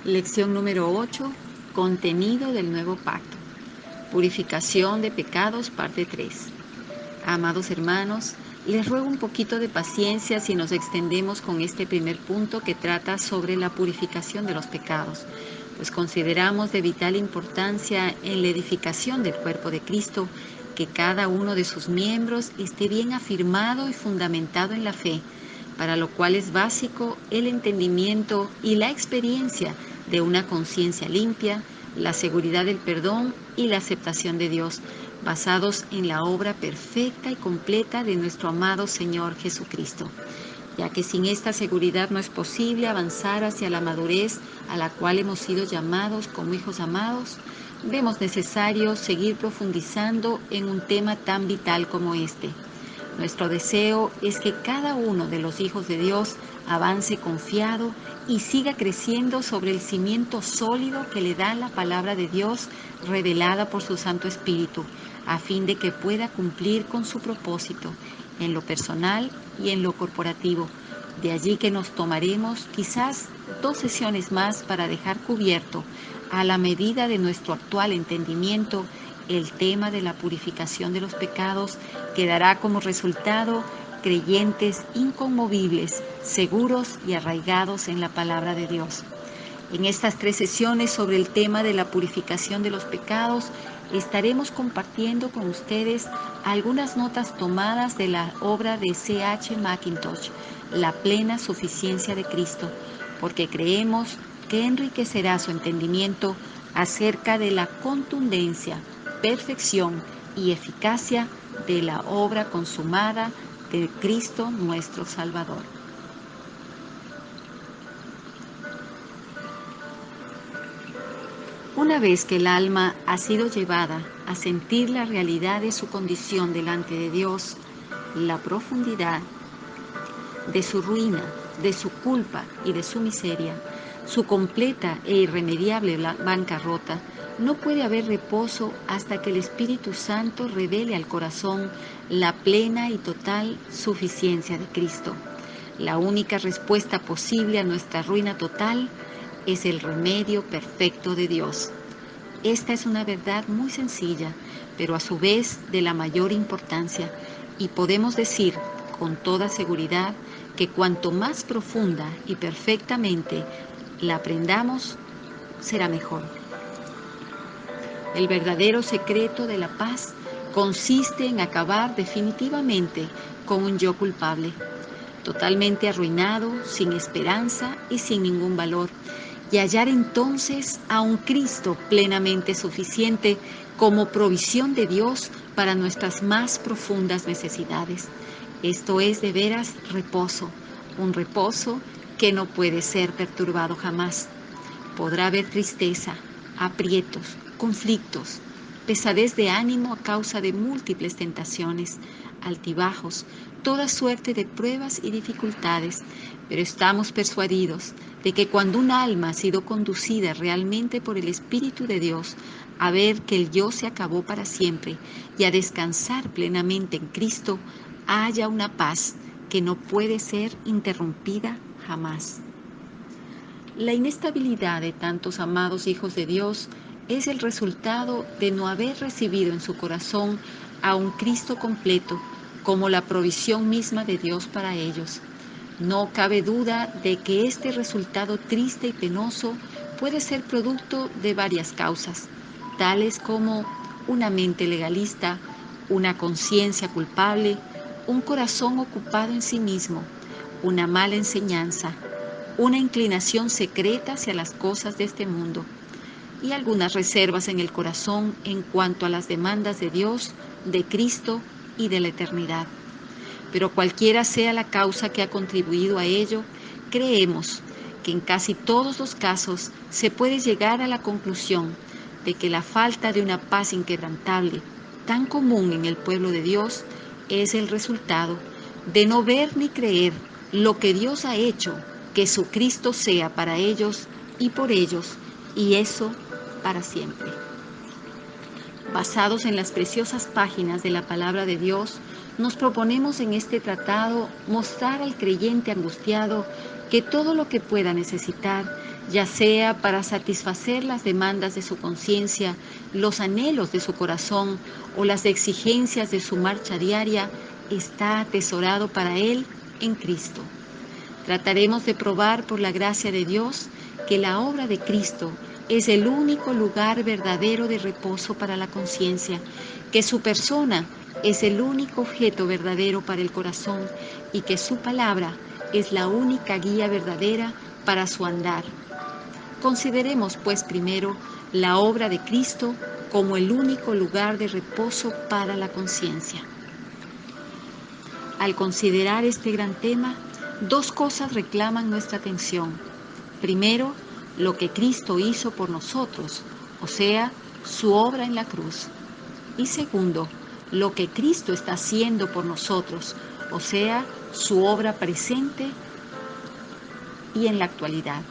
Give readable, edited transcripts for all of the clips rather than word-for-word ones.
Lección número 8. Contenido del nuevo pacto. Purificación de pecados, parte 3. Amados hermanos, les ruego un poquito de paciencia si nos extendemos con este primer punto que trata sobre la purificación de los pecados, pues consideramos de vital importancia en la edificación del cuerpo de Cristo que cada uno de sus miembros esté bien afirmado y fundamentado en la fe, para lo cual es básico el entendimiento y la experiencia de una conciencia limpia, la seguridad del perdón y la aceptación de Dios, basados en la obra perfecta y completa de nuestro amado Señor Jesucristo, ya que sin esta seguridad no es posible avanzar hacia la madurez a la cual hemos sido llamados como hijos amados. Vemos necesario seguir profundizando en un tema tan vital como este. Nuestro deseo es que cada uno de los hijos de Dios avance confiado y siga creciendo sobre el cimiento sólido que le da la palabra de Dios revelada por su Santo Espíritu, a fin de que pueda cumplir con su propósito en lo personal y en lo corporativo. De allí que nos tomaremos quizás 2 sesiones más para dejar cubierto, a la medida de nuestro actual entendimiento, el tema de la purificación de los pecados, que dará como resultado creyentes inconmovibles, seguros y arraigados en la palabra de Dios. En estas 3 sesiones sobre el tema de la purificación de los pecados, estaremos compartiendo con ustedes algunas notas tomadas de la obra de C.H. Mackintosh, La plena suficiencia de Cristo, porque creemos que enriquecerá su entendimiento acerca de la contundencia, perfección y eficacia de la obra consumada de Cristo nuestro Salvador. Una vez que el alma ha sido llevada a sentir la realidad de su condición delante de Dios, la profundidad de su ruina, de su culpa y de su miseria, su completa e irremediable bancarrota, no puede haber reposo hasta que el Espíritu Santo revele al corazón la plena y total suficiencia de Cristo. La única respuesta posible a nuestra ruina total es el remedio perfecto de Dios. Esta es una verdad muy sencilla, pero a su vez de la mayor importancia, y podemos decir con toda seguridad que cuanto más profunda y perfectamente la aprendamos, será mejor. El verdadero secreto de la paz consiste en acabar definitivamente con un yo culpable, totalmente arruinado, sin esperanza y sin ningún valor, y hallar entonces a un Cristo plenamente suficiente como provisión de Dios para nuestras más profundas necesidades. Esto es de veras reposo, un reposo que no puede ser perturbado jamás. Podrá haber tristeza, aprietos, conflictos, pesadez de ánimo a causa de múltiples tentaciones, altibajos, toda suerte de pruebas y dificultades, pero estamos persuadidos de que cuando un alma ha sido conducida realmente por el Espíritu de Dios a ver que el yo se acabó para siempre y a descansar plenamente en Cristo, haya una paz que no puede ser interrumpida jamás. La inestabilidad de tantos amados hijos de Dios es el resultado de no haber recibido en su corazón a un Cristo completo como la provisión misma de Dios para ellos. No cabe duda de que este resultado triste y penoso puede ser producto de varias causas, tales como una mente legalista, una conciencia culpable, un corazón ocupado en sí mismo, una mala enseñanza, una inclinación secreta hacia las cosas de este mundo y algunas reservas en el corazón en cuanto a las demandas de Dios, de Cristo y de la eternidad. Pero cualquiera sea la causa que ha contribuido a ello, creemos que en casi todos los casos se puede llegar a la conclusión de que la falta de una paz inquebrantable, tan común en el pueblo de Dios, es el resultado de no ver ni creer lo que Dios ha hecho que su Cristo sea para ellos y por ellos, y eso para siempre. Basados en las preciosas páginas de la palabra de Dios, Nos proponemos en este tratado mostrar al creyente angustiado que todo lo que pueda necesitar, ya sea para satisfacer las demandas de su conciencia, los anhelos de su corazón o las exigencias de su marcha diaria, está atesorado para él en Cristo. Trataremos de probar por la gracia de Dios que la obra de Cristo es el único lugar verdadero de reposo para la conciencia, que su persona es el único objeto verdadero para el corazón y que su palabra es la única guía verdadera para su andar. Consideremos pues primero la obra de Cristo como el único lugar de reposo para la conciencia. Al considerar este gran tema, dos cosas reclaman nuestra atención. Primero, lo que Cristo hizo por nosotros, o sea, su obra en la cruz. Y segundo, lo que Cristo está haciendo por nosotros, o sea, su obra presente y en la actualidad.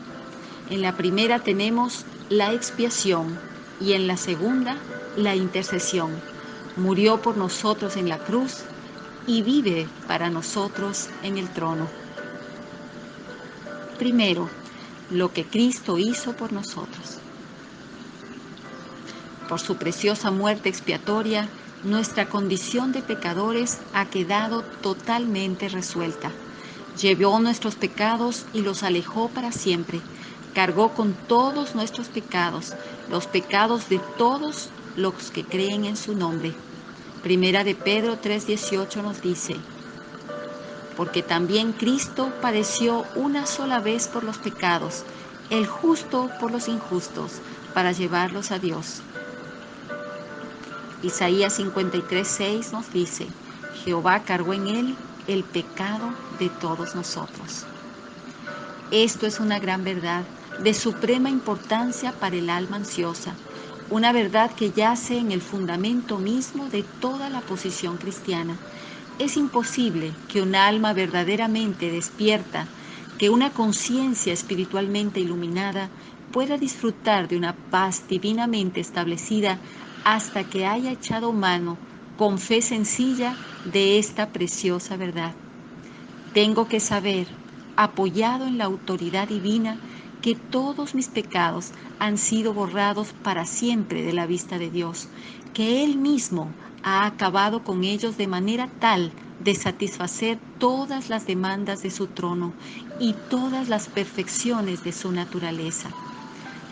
En la primera tenemos la expiación y en la segunda la intercesión. Murió por nosotros en la cruz y vive para nosotros en el trono. Primero, lo que Cristo hizo por nosotros. Por su preciosa muerte expiatoria, nuestra condición de pecadores ha quedado totalmente resuelta. Llevó nuestros pecados y los alejó para siempre. Cargó con todos nuestros pecados, los pecados de todos los que creen en su nombre. Primera de Pedro 3:18 nos dice: porque también Cristo padeció una sola vez por los pecados, el justo por los injustos, para llevarlos a Dios. Isaías 53:6 nos dice: Jehová cargó en él el pecado de todos nosotros. Esto es una gran verdad de suprema importancia para el alma ansiosa, una verdad que yace en el fundamento mismo de toda la posición cristiana. Es imposible que un alma verdaderamente despierta, que una conciencia espiritualmente iluminada pueda disfrutar de una paz divinamente establecida hasta que haya echado mano con fe sencilla de esta preciosa verdad. Tengo que saber, apoyado en la autoridad divina, que todos mis pecados han sido borrados para siempre de la vista de Dios, que Él mismo ha acabado con ellos de manera tal de satisfacer todas las demandas de su trono y todas las perfecciones de su naturaleza.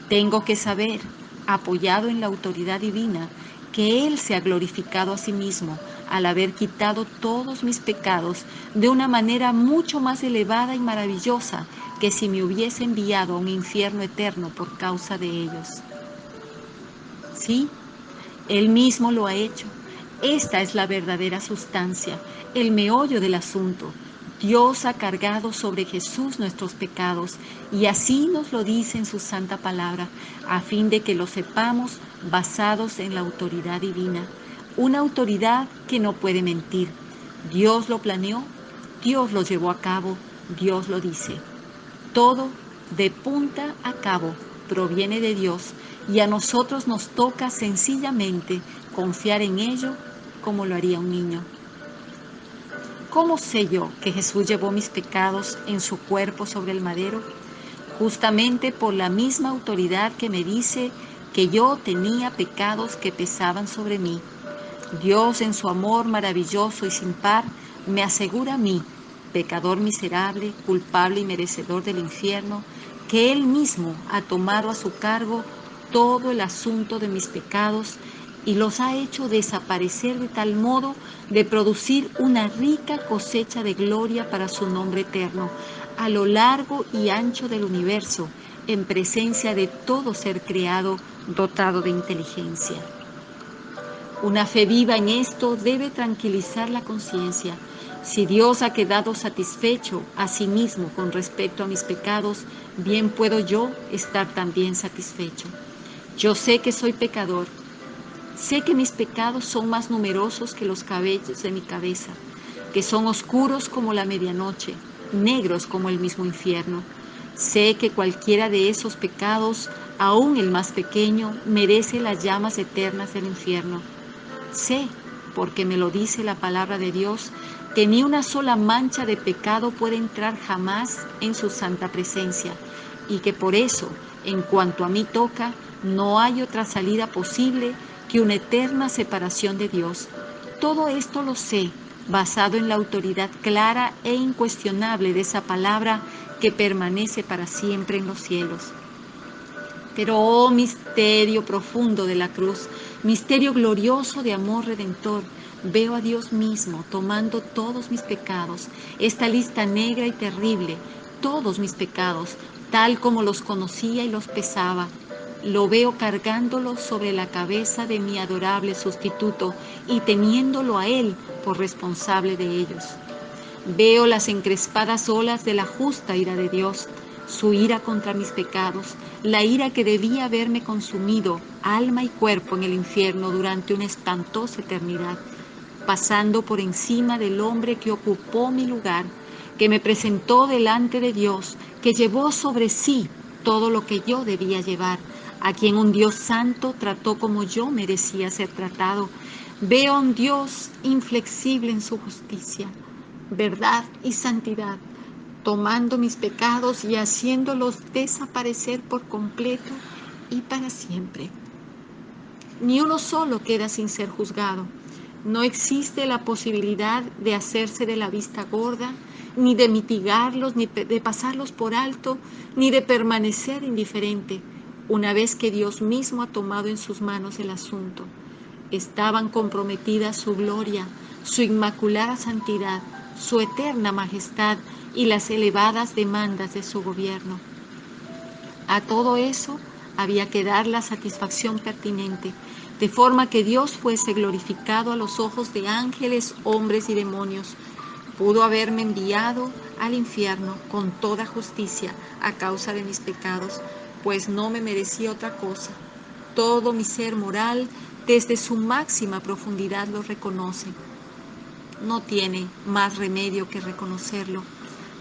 Tengo que saber, apoyado en la autoridad divina, que Él se ha glorificado a sí mismo al haber quitado todos mis pecados de una manera mucho más elevada y maravillosa que si me hubiese enviado a un infierno eterno por causa de ellos. Sí, Él mismo lo ha hecho. Esta es la verdadera sustancia, el meollo del asunto. Dios ha cargado sobre Jesús nuestros pecados y así nos lo dice en su santa palabra, a fin de que lo sepamos basados en la autoridad divina, una autoridad que no puede mentir. Dios lo planeó, Dios lo llevó a cabo, Dios lo dice. Todo, de punta a cabo, proviene de Dios y a nosotros nos toca sencillamente confiar en ello como lo haría un niño. ¿Cómo sé yo que Jesús llevó mis pecados en su cuerpo sobre el madero? Justamente por la misma autoridad que me dice que yo tenía pecados que pesaban sobre mí. Dios, en su amor maravilloso y sin par, me asegura a mí, pecador miserable, culpable y merecedor del infierno, que Él mismo ha tomado a su cargo todo el asunto de mis pecados y los ha hecho desaparecer de tal modo de producir una rica cosecha de gloria para su nombre eterno, a lo largo y ancho del universo, en presencia de todo ser creado dotado de inteligencia. Una fe viva en esto debe tranquilizar la conciencia. Si Dios ha quedado satisfecho a sí mismo con respecto a mis pecados, bien puedo yo estar también satisfecho. Yo sé que soy pecador. Sé que mis pecados son más numerosos que los cabellos de mi cabeza, que son oscuros como la medianoche, negros como el mismo infierno. Sé que cualquiera de esos pecados, aún el más pequeño, merece las llamas eternas del infierno. Sé, porque me lo dice la palabra de Dios, que ni una sola mancha de pecado puede entrar jamás en su santa presencia, y que por eso, en cuanto a mí toca, no hay otra salida posible que una eterna separación de Dios. Todo esto lo sé, basado en la autoridad clara e incuestionable de esa palabra que permanece para siempre en los cielos. Pero oh misterio profundo de la cruz, misterio glorioso de amor redentor, veo a Dios mismo tomando todos mis pecados, esta lista negra y terrible, todos mis pecados, tal como los conocía y los pesaba. Lo veo cargándolos sobre la cabeza de mi adorable sustituto y teniéndolo a Él por responsable de ellos. Veo las encrespadas olas de la justa ira de Dios, su ira contra mis pecados, la ira que debía haberme consumido, alma y cuerpo en el infierno durante una espantosa eternidad, pasando por encima del hombre que ocupó mi lugar, que me presentó delante de Dios, que llevó sobre sí todo lo que yo debía llevar, a quien un Dios santo trató como yo merecía ser tratado. Veo a un Dios inflexible en su justicia, verdad y santidad, tomando mis pecados y haciéndolos desaparecer por completo y para siempre. Ni uno solo queda sin ser juzgado. No existe la posibilidad de hacerse de la vista gorda, ni de mitigarlos, ni de pasarlos por alto, ni de permanecer indiferente, una vez que Dios mismo ha tomado en sus manos el asunto. Estaban comprometidas su gloria, su inmaculada santidad, su eterna majestad y las elevadas demandas de su gobierno. A todo eso había que dar la satisfacción pertinente, de forma que Dios fuese glorificado a los ojos de ángeles, hombres y demonios. Pudo haberme enviado al infierno con toda justicia a causa de mis pecados, pues no me merecía otra cosa. Todo mi ser moral, desde su máxima profundidad, lo reconoce. No tiene más remedio que reconocerlo.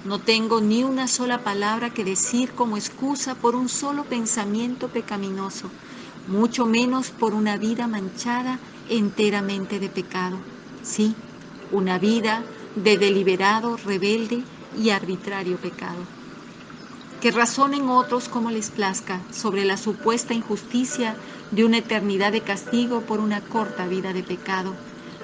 No tengo ni una sola palabra que decir como excusa por un solo pensamiento pecaminoso, mucho menos por una vida manchada enteramente de pecado. Sí, una vida de deliberado, rebelde y arbitrario pecado. Que razonen otros como les plazca sobre la supuesta injusticia de una eternidad de castigo por una corta vida de pecado,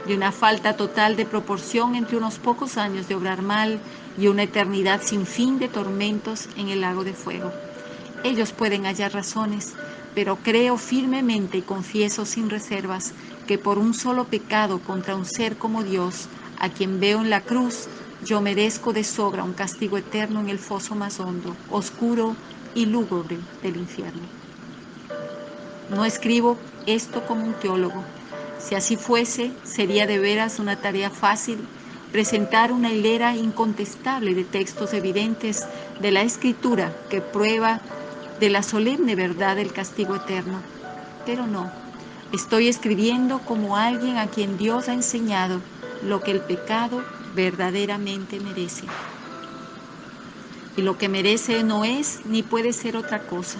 de una falta total de proporción entre unos pocos años de obrar mal y una eternidad sin fin de tormentos en el lago de fuego. Ellos pueden hallar razones, pero creo firmemente y confieso sin reservas que por un solo pecado contra un ser como Dios, a quien veo en la cruz, yo merezco de sobra un castigo eterno en el foso más hondo, oscuro y lúgubre del infierno. No escribo esto como un teólogo. Si así fuese, sería de veras una tarea fácil presentar una hilera incontestable de textos evidentes de la Escritura que prueba de la solemne verdad del castigo eterno. Pero no, estoy escribiendo como alguien a quien Dios ha enseñado lo que el pecado verdaderamente merece. Y lo que merece no es ni puede ser otra cosa.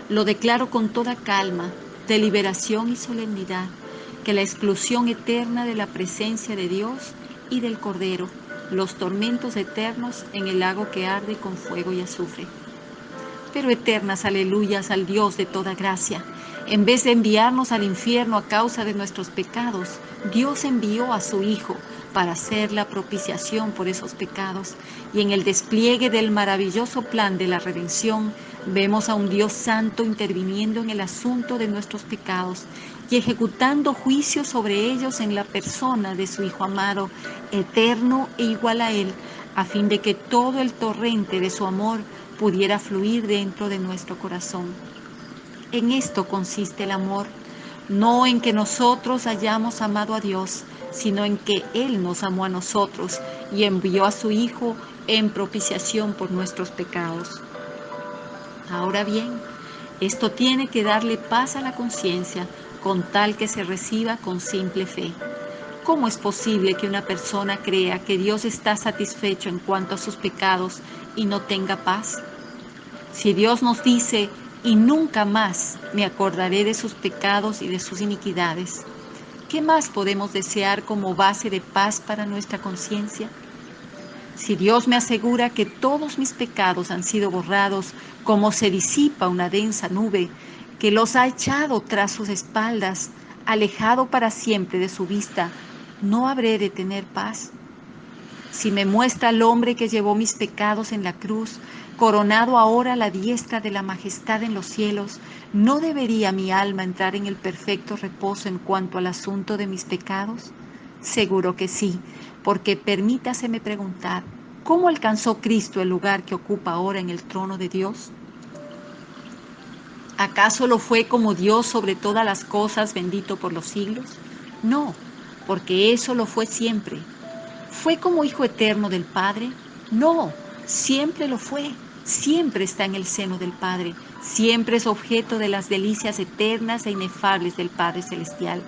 Lo declaro con toda calma, deliberación y solemnidad, que la exclusión eterna de la presencia de Dios y del Cordero, los tormentos eternos en el lago que arde con fuego y azufre. Pero eternas aleluyas al Dios de toda gracia. En vez de enviarnos al infierno a causa de nuestros pecados, Dios envió a su Hijo para hacer la propiciación por esos pecados. Y en el despliegue del maravilloso plan de la redención, vemos a un Dios santo interviniendo en el asunto de nuestros pecados y ejecutando juicio sobre ellos en la persona de su Hijo amado, eterno e igual a Él, a fin de que todo el torrente de su amor pudiera fluir dentro de nuestro corazón. En esto consiste el amor, no en que nosotros hayamos amado a Dios, sino en que Él nos amó a nosotros y envió a su Hijo en propiciación por nuestros pecados. Ahora bien, esto tiene que darle paz a la conciencia, con tal que se reciba con simple fe. ¿Cómo es posible que una persona crea que Dios está satisfecho en cuanto a sus pecados y no tenga paz? Si Dios nos dice, y nunca más me acordaré de sus pecados y de sus iniquidades, ¿qué más podemos desear como base de paz para nuestra conciencia? Si Dios me asegura que todos mis pecados han sido borrados, como se disipa una densa nube, que los ha echado tras sus espaldas, alejado para siempre de su vista, ¿no habré de tener paz? Si me muestra al hombre que llevó mis pecados en la cruz, coronado ahora a la diestra de la majestad en los cielos, ¿no debería mi alma entrar en el perfecto reposo en cuanto al asunto de mis pecados? Seguro que sí, porque permítaseme preguntar, ¿cómo alcanzó Cristo el lugar que ocupa ahora en el trono de Dios? ¿Acaso lo fue como Dios sobre todas las cosas, bendito por los siglos? No, porque eso lo fue siempre. ¿Fue como Hijo eterno del Padre? No, siempre lo fue. Siempre está en el seno del Padre. Siempre es objeto de las delicias eternas e inefables del Padre Celestial.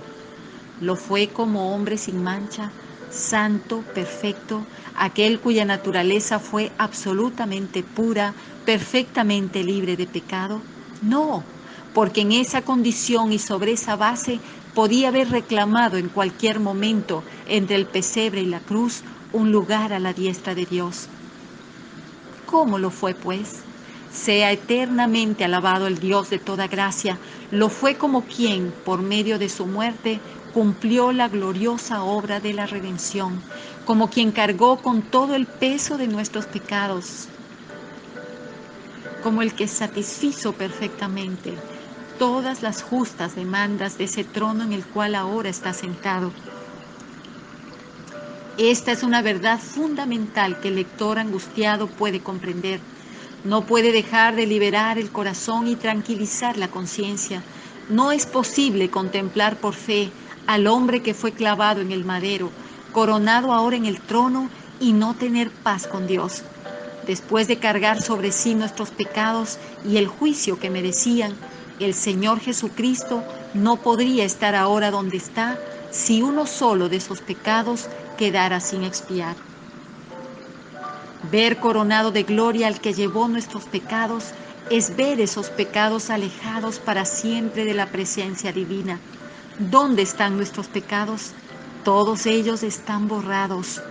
Lo fue como hombre sin mancha, santo, perfecto, aquel cuya naturaleza fue absolutamente pura, perfectamente libre de pecado. No, porque en esa condición y sobre esa base podía haber reclamado en cualquier momento entre el pesebre y la cruz un lugar a la diestra de Dios. ¿Cómo lo fue, pues? Sea eternamente alabado el Dios de toda gracia. Lo fue como quien, por medio de su muerte, cumplió la gloriosa obra de la redención, como quien cargó con todo el peso de nuestros pecados, como el que satisfizo perfectamente todas las justas demandas de ese trono en el cual ahora está sentado. Esta es una verdad fundamental que el lector angustiado puede comprender. No puede dejar de liberar el corazón y tranquilizar la conciencia. No es posible contemplar por fe al hombre que fue clavado en el madero, coronado ahora en el trono, y no tener paz con Dios. Después de cargar sobre sí nuestros pecados y el juicio que merecían, el Señor Jesucristo no podría estar ahora donde está si uno solo de esos pecados quedara sin expiar. Ver coronado de gloria al que llevó nuestros pecados es ver esos pecados alejados para siempre de la presencia divina. ¿Dónde están nuestros pecados? Todos ellos están borrados.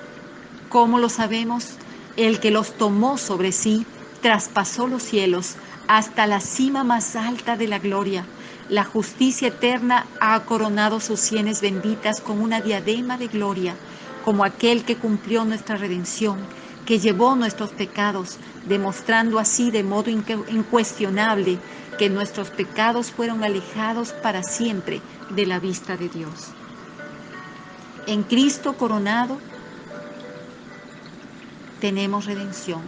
¿Cómo lo sabemos? El que los tomó sobre sí, traspasó los cielos hasta la cima más alta de la gloria. La justicia eterna ha coronado sus sienes benditas con una diadema de gloria, como aquel que cumplió nuestra redención, que llevó nuestros pecados, demostrando así de modo incuestionable que nuestros pecados fueron alejados para siempre de la vista de Dios. En Cristo coronado tenemos redención.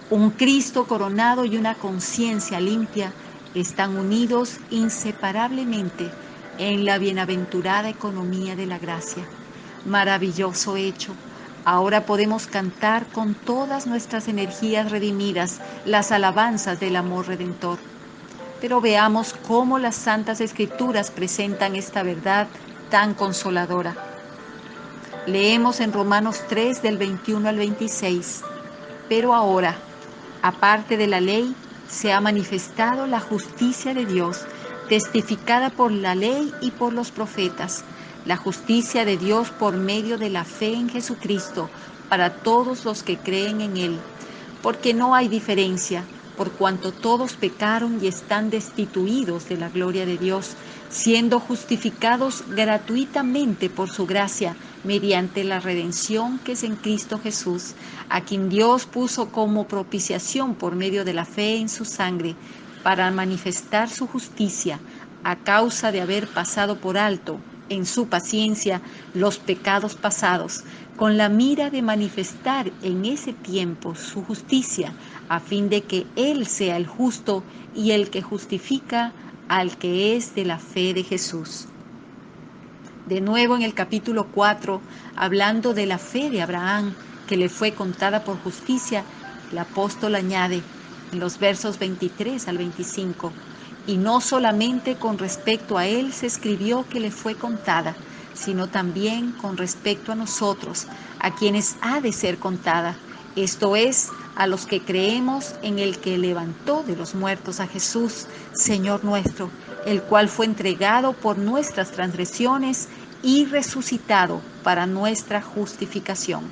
Un Cristo coronado y una conciencia limpia están unidos inseparablemente en la bienaventurada economía de la gracia. Maravilloso hecho. Ahora podemos cantar con todas nuestras energías redimidas las alabanzas del amor redentor. Pero veamos cómo las Santas Escrituras presentan esta verdad tan consoladora. Leemos en Romanos 3 del 21 al 26. Pero ahora, aparte de la ley, se ha manifestado la justicia de Dios, testificada por la ley y por los profetas, la justicia de Dios por medio de la fe en Jesucristo, para todos los que creen en Él. Porque no hay diferencia, por cuanto todos pecaron y están destituidos de la gloria de Dios, siendo justificados gratuitamente por su gracia, mediante la redención que es en Cristo Jesús, a quien Dios puso como propiciación por medio de la fe en su sangre, para manifestar su justicia, a causa de haber pasado por alto en su paciencia los pecados pasados, con la mira de manifestar en ese tiempo su justicia, a fin de que Él sea el justo y el que justifica al que es de la fe de Jesús. De nuevo en el capítulo 4, hablando de la fe de Abraham, que le fue contada por justicia, el apóstol añade en los versos 23 al 25, y no solamente con respecto a él se escribió que le fue contada, sino también con respecto a nosotros, a quienes ha de ser contada, esto es, a los que creemos en el que levantó de los muertos a Jesús, Señor nuestro, el cual fue entregado por nuestras transgresiones y resucitado para nuestra justificación.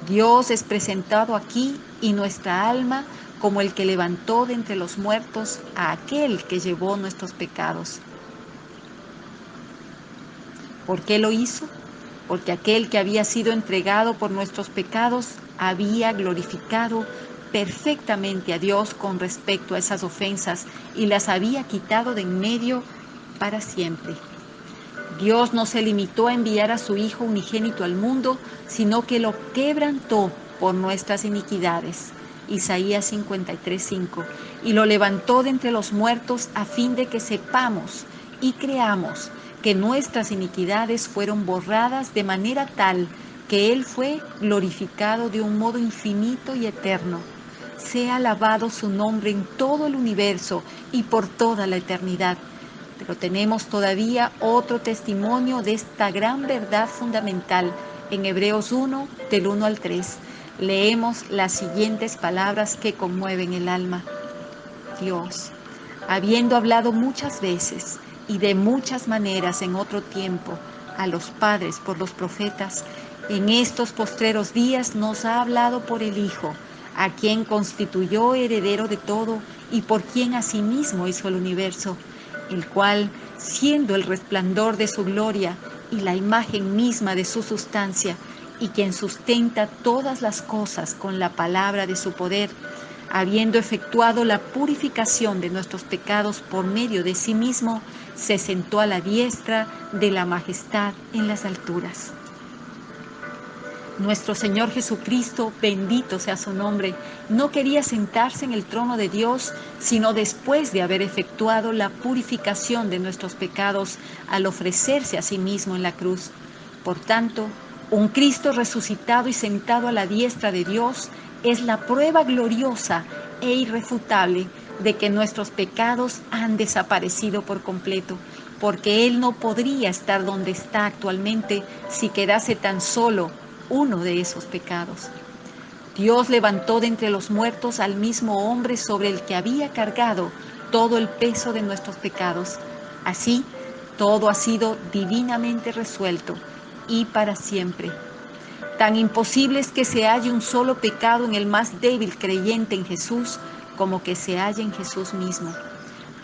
Dios es presentado aquí y nuestra alma como el que levantó de entre los muertos a aquel que llevó nuestros pecados. ¿Por qué lo hizo? Porque aquel que había sido entregado por nuestros pecados había glorificado perfectamente a Dios con respecto a esas ofensas y las había quitado de en medio para siempre. Dios no se limitó a enviar a su Hijo unigénito al mundo, sino que lo quebrantó por nuestras iniquidades. Isaías 53:5. Y lo levantó de entre los muertos a fin de que sepamos y creamos que nuestras iniquidades fueron borradas de manera tal que Él fue glorificado de un modo infinito y eterno. Sea alabado su nombre en todo el universo y por toda la eternidad. Pero tenemos todavía otro testimonio de esta gran verdad fundamental. En Hebreos 1, del 1 al 3, leemos las siguientes palabras que conmueven el alma. Dios, habiendo hablado muchas veces y de muchas maneras en otro tiempo a los padres por los profetas, en estos postreros días nos ha hablado por el Hijo, a quien constituyó heredero de todo y por quien asimismo hizo el universo, el cual, siendo el resplandor de su gloria y la imagen misma de su sustancia, y quien sustenta todas las cosas con la palabra de su poder, habiendo efectuado la purificación de nuestros pecados por medio de sí mismo, se sentó a la diestra de la majestad en las alturas. Nuestro Señor Jesucristo, bendito sea su nombre, no quería sentarse en el trono de Dios, sino después de haber efectuado la purificación de nuestros pecados al ofrecerse a sí mismo en la cruz. Por tanto, un Cristo resucitado y sentado a la diestra de Dios es la prueba gloriosa e irrefutable de que nuestros pecados han desaparecido por completo, porque Él no podría estar donde está actualmente si quedase tan solo uno de esos pecados. Dios levantó de entre los muertos al mismo hombre sobre el que había cargado todo el peso de nuestros pecados. Así, todo ha sido divinamente resuelto y para siempre. Tan imposible es que se halle un solo pecado en el más débil creyente en Jesús como que se halla en Jesús mismo.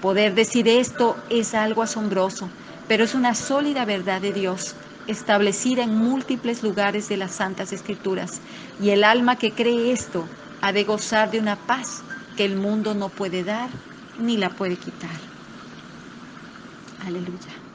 Poder decir esto es algo asombroso, pero es una sólida verdad de Dios, establecida en múltiples lugares de las Santas Escrituras, y el alma que cree esto ha de gozar de una paz que el mundo no puede dar ni la puede quitar. Aleluya.